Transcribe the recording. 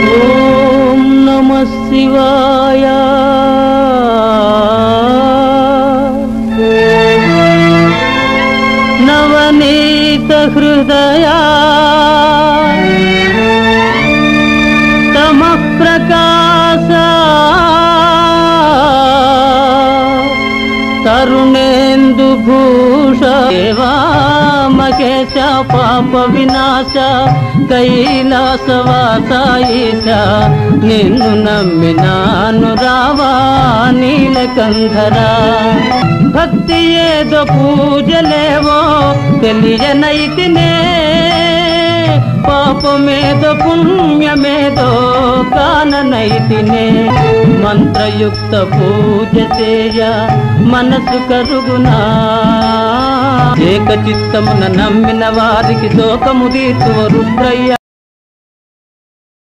ఓం నమః శివాయ నవనీత హృదయ తమః ప్రకాశ తరుణేందు భూష దేవా మహేశ పాప వినాశ కైలాసవాస ఈశ నిన్ను నమ్మినాను రావా నీలకంధర భక్తి ఏదో పూజలేవో తెలియనైతినే పాపమేదో పుణ్యమేదో కాననైతినే మంత్రయుక్త పూజ చేయ మనసు కరుగునా ఏక చిత్తమున నమ్మిన వారికి శోకము తీర్చువ రుద్రయ్య